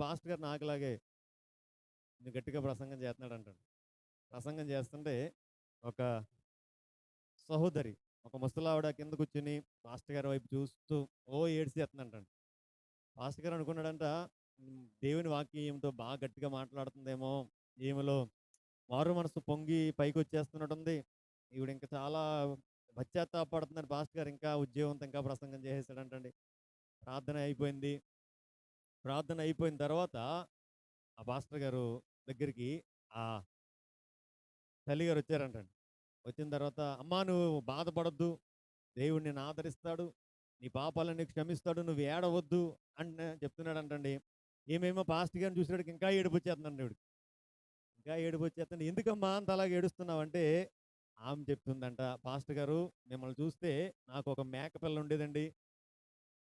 Pastor గారు నాకులాగే గట్టిగా ప్రసంగం చేస్తున్నాడు అంటాడు. ప్రసంగం చేస్తుంటే ఒక సహోదరి, ఒక ముసలావిడ కింద కూర్చుని పాస్టర్ గారి వైపు చూస్తూ ఏడ్చేస్తుందంటండి. పాస్టర్ గారు అనుకున్నాడంట, దేవుని వాక్యంతో బాగా గట్టిగా మాట్లాడుతుందేమో, ఈమెలో మారు మనసు పొంగి పైకి వచ్చేస్తున్నట్టుంది, ఈవిడ ఇంకా చాలా పశ్చాత్తాపడుతున్నారు. పాస్టర్ గారు ఇంకా ఉద్యోగంతో ఇంకా ప్రసంగం చేసేసాడంటండి. ప్రార్థన అయిపోయింది. ప్రార్థన అయిపోయిన తర్వాత ఆ పాస్టర్ గారు దగ్గరికి ఆ తల్లి గారు వచ్చారంటండి. వచ్చిన తర్వాత, అమ్మా నువ్వు బాధపడొద్దు, దేవుడు నిన్ను ఆదరిస్తాడు, నీ పాపాలన్నీ క్షమిస్తాడు, నువ్వు ఏడవద్దు అని చెప్తున్నాడు అంటండి. ఏమేమో పాస్టర్ గారిని చూసేటికి ఇంకా ఏడుపు వచ్చేస్తుందండి ఇవిడికి. ఇంకా ఏడుపు వచ్చేస్తుంది. ఎందుకమ్మా అంత అలాగే ఏడుస్తున్నావు అంటే, ఆమె చెప్తుందంట, పాస్టర్ గారు మిమ్మల్ని చూస్తే నాకు ఒక మేకపిల్ల ఉండేదండి.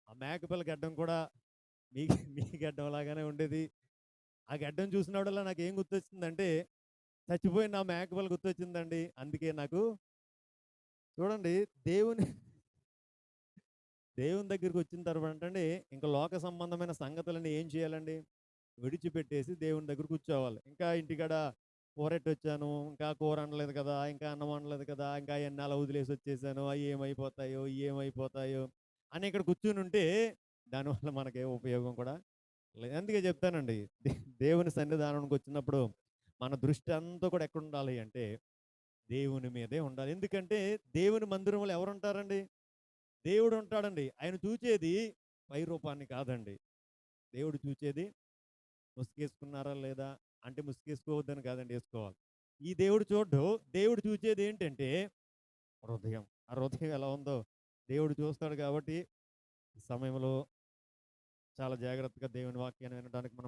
ఆ మేకపిల్ల గడ్డం కూడా మీ మీ గడ్డం లాగానే ఉండేది. ఆ గడ్డం చూసినప్పుడల్లా నాకేం గుర్తొచ్చిందంటే, చచ్చిపోయిన నా మేకపిల్ల గుర్తొచ్చిందండి. అందుకే నాకు చూడండి, దేవుని దేవుని దగ్గరికి వచ్చిన తర్వాత అండి, ఇంకా లోక సంబంధమైన సంగతులన్నీ ఏం చేయాలండి? విడిచిపెట్టేసి దేవుని దగ్గర కూర్చోవాలి. ఇంకా ఇంటికాడ కూరెట్టొచ్చాను, ఇంకా కూర వండలేదు కదా, ఇంకా అన్నం వండలేదు కదా, ఇంకా అయన్నీ అలా వదిలేసి వచ్చేసాను, అవి ఏమైపోతాయో, ఏమైపోతాయో అని ఇక్కడ కూర్చుని ఉంటే దానివల్ల మనకే ఉపయోగం కూడా లేదు. అందుకే చెప్తానండి, దేవుని సన్నిధానానికి వచ్చినప్పుడు మన దృష్టి అంతా కూడా ఎక్కడ ఉండాలి అంటే దేవుని మీదే ఉండాలి. ఎందుకంటే దేవుని మందిరంలో ఎవరు ఉంటారండి? దేవుడు ఉంటాడండి. ఆయన చూచేది పై రూపాన్ని కాదండి. దేవుడు చూచేది ముసుగేసుకున్నారా లేదా అంటే, ముసుగేసుకోవద్దని కాదండి, వేసుకోవాలి. ఈ దేవుడు చూడ్డు. దేవుడు చూచేది ఏంటంటే హృదయం. ఆ హృదయం ఎలా ఉందో దేవుడు చూస్తాడు. కాబట్టి ఈ సమయంలో చాలా జాగ్రత్తగా దేవుని వాక్యాన్ని వినడానికి మనం